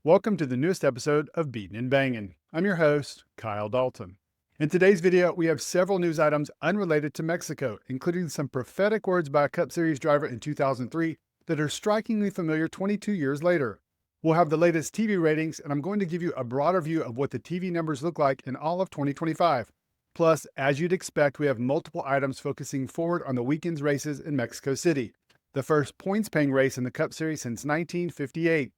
Welcome to the newest episode of Beatin' and Bangin'. I'm your host, Kyle Dalton. In today's video, we have several news items unrelated to Mexico, including some prophetic words by a Cup Series driver in 2003 that are strikingly familiar 22 years later. We'll have the latest TV ratings, and I'm going to give you a broader view of what the TV numbers look like in all of 2025. Plus, as you'd expect, we have multiple items focusing forward on the weekend's races in Mexico City, the first points-paying race in the Cup Series since 1958.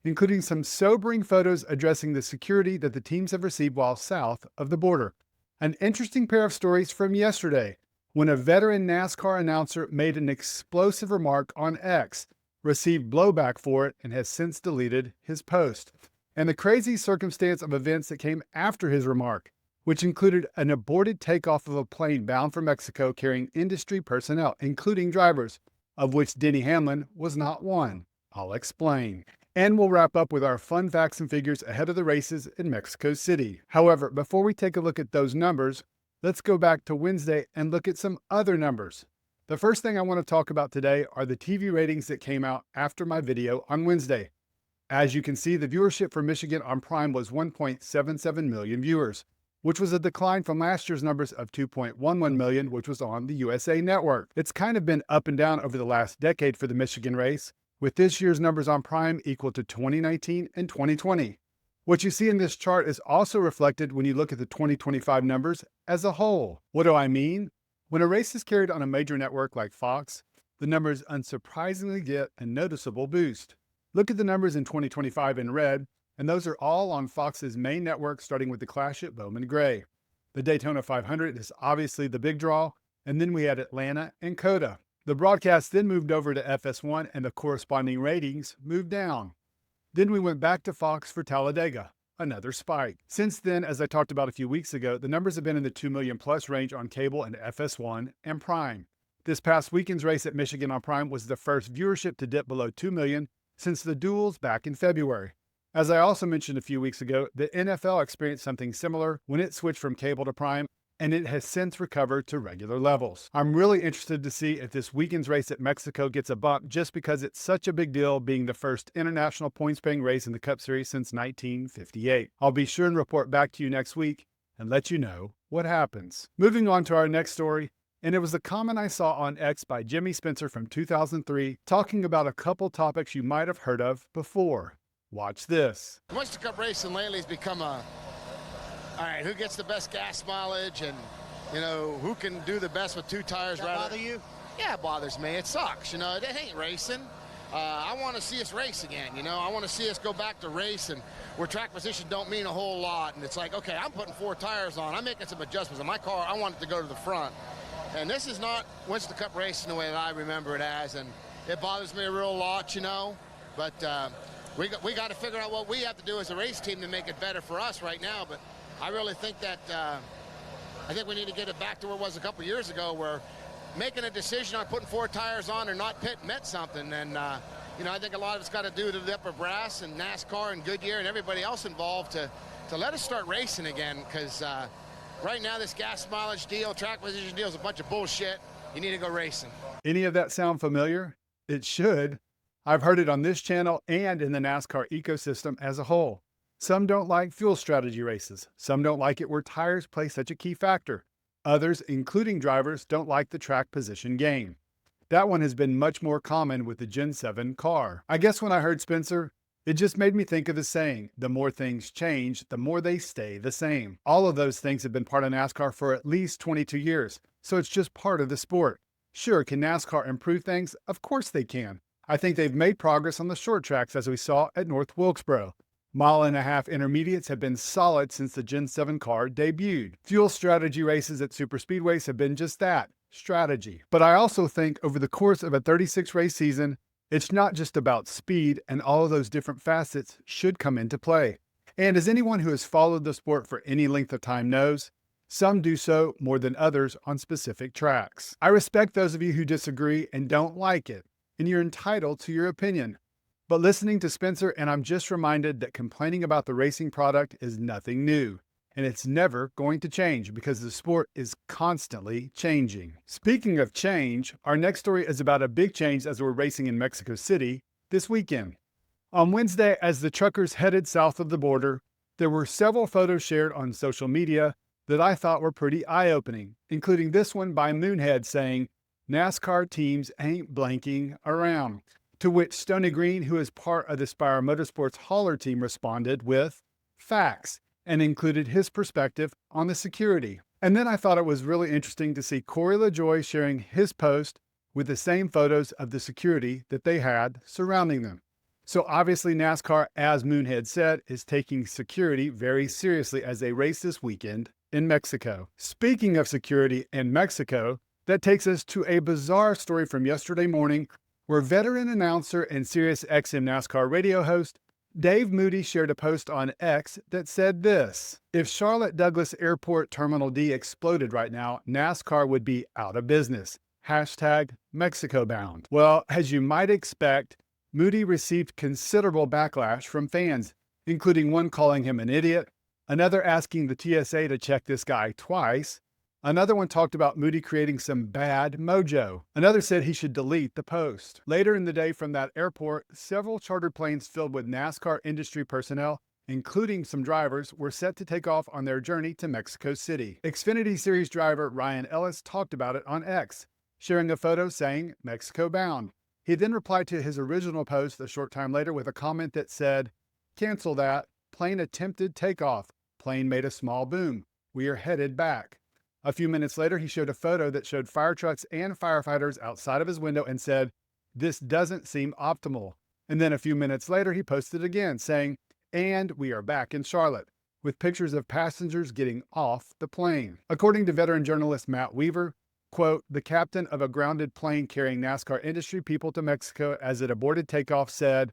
Including some sobering photos addressing the security that the teams have received while south of the border. An interesting pair of stories from yesterday, when a veteran NASCAR announcer made an explosive remark on X, received blowback for it, and has since deleted his post. And the crazy circumstance of events that came after his remark, which included an aborted takeoff of a plane bound for Mexico carrying industry personnel, including drivers, of which Denny Hamlin was not one. I'll explain. And we'll wrap up with our fun facts and figures ahead of the races in Mexico City. However, before we take a look at those numbers, let's go back to Wednesday and look at some other numbers. The first thing I want to talk about today are the TV ratings that came out after my video on Wednesday. As you can see, the viewership for Michigan on Prime was 1.77 million viewers, which was a decline from last year's numbers of 2.11 million, which was on the USA Network. It's kind of been up and down over the last decade for the Michigan race, with this year's numbers on Prime equal to 2019 and 2020. What you see in this chart is also reflected when you look at the 2025 numbers as a whole. What do I mean? When a race is carried on a major network like Fox, the numbers unsurprisingly get a noticeable boost. Look at the numbers in 2025 in red, and those are all on Fox's main network, starting with the Clash at Bowman Gray. The Daytona 500 is obviously the big draw, and then we had Atlanta and COTA. The broadcast then moved over to FS1 and the corresponding ratings moved down. Then we went back to Fox for Talladega, another spike. Since then, as I talked about a few weeks ago, the numbers have been in the 2 million plus range on cable and FS1 and Prime. This past weekend's race at Michigan on Prime was the first viewership to dip below 2 million since the duels back in February. As I also mentioned a few weeks ago, the NFL experienced something similar when it switched from cable to Prime, and it has since recovered to regular levels. I'm really interested to see if this weekend's race at Mexico gets a bump just because it's such a big deal being the first international points-paying race in the Cup Series since 1958. I'll be sure and report back to you next week and let you know what happens. Moving on to our next story, and it was a comment I saw on X by Jimmy Spencer from 2003 talking about a couple topics you might have heard of before. Watch this. The Oyster Cup racing lately has become all right, who gets the best gas mileage and, who can do the best with two tires? Does that bother you? Yeah, it bothers me. It sucks, it ain't racing. I want to see us race again, I want to see us go back to racing where track position don't mean a whole lot. And it's like, okay, I'm putting 4 tires on. I'm making some adjustments. In my car, I want it to go to the front. And this is not Oyster Cup racing the way that I remember it as. And it bothers me a real lot, But we got to figure out what we have to do as a race team to make it better for us right now. But I really think that I think we need to get it back to where it was a couple years ago, where making a decision on putting 4 tires on or not pit meant something. And I think a lot of it's got to do with the upper brass and NASCAR and Goodyear and everybody else involved to let us start racing again. Because right now this gas mileage deal, track position deal is a bunch of bullshit. You need to go racing. Any of that sound familiar? It should. I've heard it on this channel and in the NASCAR ecosystem as a whole. Some don't like fuel strategy races. Some don't like it where tires play such a key factor. Others, including drivers, don't like the track position game. That one has been much more common with the Gen 7 car. I guess when I heard Spencer, it just made me think of the saying, the more things change, the more they stay the same. All of those things have been part of NASCAR for at least 22 years, so it's just part of the sport. Sure, can NASCAR improve things? Of course they can. I think they've made progress on the short tracks as we saw at North Wilkesboro. 1.5 mile intermediates have been solid since the Gen 7 car debuted. Fuel strategy races at superspeedways have been just that, strategy. But I also think over the course of a 36 race season, it's not just about speed, and all of those different facets should come into play. And as anyone who has followed the sport for any length of time knows, some do so more than others on specific tracks. I respect those of you who disagree and don't like it, and you're entitled to your opinion. But listening to Spencer, and I'm just reminded that complaining about the racing product is nothing new. And it's never going to change because the sport is constantly changing. Speaking of change, our next story is about a big change as we're racing in Mexico City this weekend. On Wednesday, as the truckers headed south of the border, there were several photos shared on social media that I thought were pretty eye-opening, including this one by Moonhead saying, "NASCAR teams ain't blanking around." To which Stoney Green, who is part of the Spire Motorsports hauler team, responded with facts and included his perspective on the security. And then I thought it was really interesting to see Corey LaJoie sharing his post with the same photos of the security that they had surrounding them. So obviously NASCAR, as Moonhead said, is taking security very seriously as they race this weekend in Mexico. Speaking of security in Mexico, that takes us to a bizarre story from yesterday morning where veteran announcer and SiriusXM NASCAR radio host Dave Moody shared a post on X that said this: "If Charlotte Douglas Airport Terminal D exploded right now, NASCAR would be out of business. Hashtag Mexico bound." Well, as you might expect, Moody received considerable backlash from fans, including one calling him an idiot, another asking the TSA to check this guy twice, another one talked about Moody creating some bad mojo, another said he should delete the post. Later in the day from that airport, several chartered planes filled with NASCAR industry personnel, including some drivers, were set to take off on their journey to Mexico City. Xfinity Series driver Ryan Ellis talked about it on X, sharing a photo saying Mexico bound. He then replied to his original post a short time later with a comment that said, "Cancel that. Plane attempted takeoff. Plane made a small boom. We are headed back." A few minutes later, he showed a photo that showed fire trucks and firefighters outside of his window and said, "This doesn't seem optimal." And then a few minutes later, he posted again saying, "And we are back in Charlotte," with pictures of passengers getting off the plane. According to veteran journalist Matt Weaver, quote, "The captain of a grounded plane carrying NASCAR industry people to Mexico as it aborted takeoff said,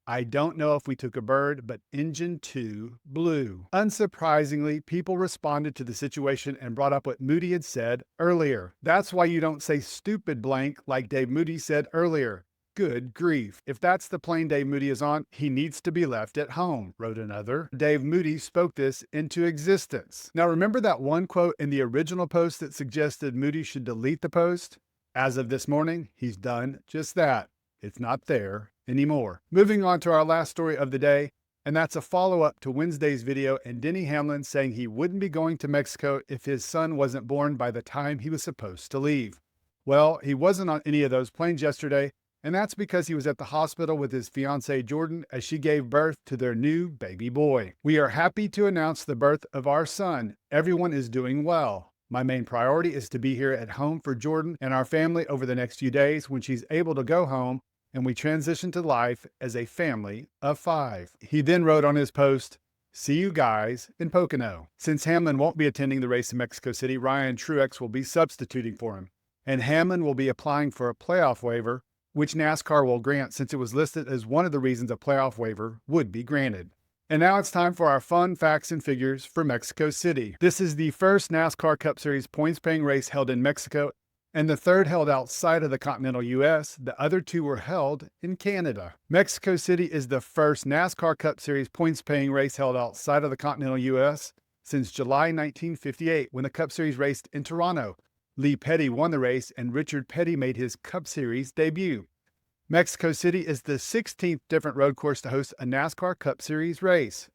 'I don't know if we took a bird, but engine 2 blew.'" Unsurprisingly, people responded to the situation and brought up what Moody had said earlier. "That's why you don't say stupid blank like Dave Moody said earlier. Good grief. If that's the plane Dave Moody is on, he needs to be left at home," wrote another. Dave Moody spoke this into existence. Now remember that one quote in the original post that suggested Moody should delete the post? As of this morning, he's done just that. It's not there anymore. Moving on to our last story of the day, and that's a follow-up to Wednesday's video and Denny Hamlin saying he wouldn't be going to Mexico if his son wasn't born by the time he was supposed to leave. Well, he wasn't on any of those planes yesterday, and that's because he was at the hospital with his fiancée Jordan as she gave birth to their new baby boy. "We are happy to announce the birth of our son. Everyone is doing well. My main priority is to be here at home for Jordan and our family over the next few days when she's able to go home and we transition to life as a family of 5. He then wrote on his post, "See you guys in Pocono." Since Hamlin won't be attending the race in Mexico City, Ryan Truex will be substituting for him, and Hamlin will be applying for a playoff waiver, which NASCAR will grant since it was listed as one of the reasons a playoff waiver would be granted. And now it's time for our fun facts and figures for Mexico City. This is the first NASCAR Cup Series points-paying race held in Mexico, and the third held outside of the continental U.S. The other 2 were held in Canada. Mexico City is the first NASCAR Cup Series points-paying race held outside of the continental U.S. since July 1958, when the Cup Series raced in Toronto. Lee Petty won the race, and Richard Petty made his Cup Series debut. Mexico City is the 16th different road course to host a NASCAR Cup Series race.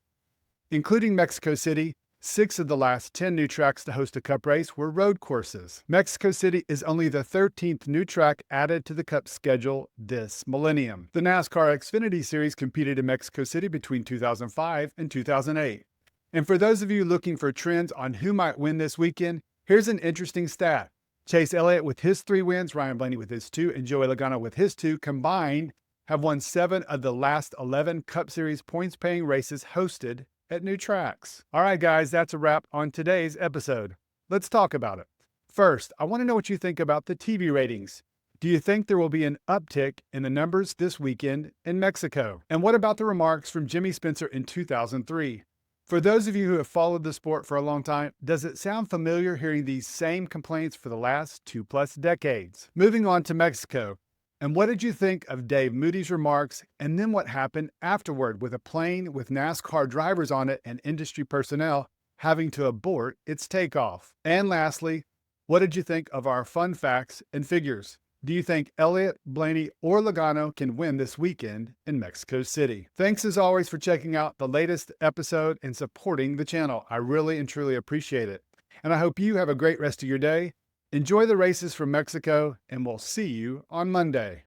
Including Mexico City, 6 of the last 10 new tracks to host a Cup race were road courses. Mexico City is only the 13th new track added to the Cup schedule this millennium. The NASCAR Xfinity Series competed in Mexico City between 2005 and 2008. And for those of you looking for trends on who might win this weekend, here's an interesting stat. Chase Elliott with his 3 wins, Ryan Blaney with his 2, and Joey Logano with his 2 combined have won 7 of the last 11 Cup Series points-paying races hosted at new tracks. All right, guys, that's a wrap on today's episode. Let's talk about it. First, I want to know what you think about the TV ratings. Do you think there will be an uptick in the numbers this weekend in Mexico? And what about the remarks from Jimmy Spencer in 2003? For those of you who have followed the sport for a long time, does it sound familiar hearing these same complaints for the last 2+ decades? Moving on to Mexico. And what did you think of Dave Moody's remarks and then what happened afterward with a plane with NASCAR drivers on it and industry personnel having to abort its takeoff? And lastly, what did you think of our fun facts and figures? Do you think Elliott, Blaney, or Logano can win this weekend in Mexico City? Thanks as always for checking out the latest episode and supporting the channel. I really and truly appreciate it. And I hope you have a great rest of your day. Enjoy the races from Mexico, and we'll see you on Monday.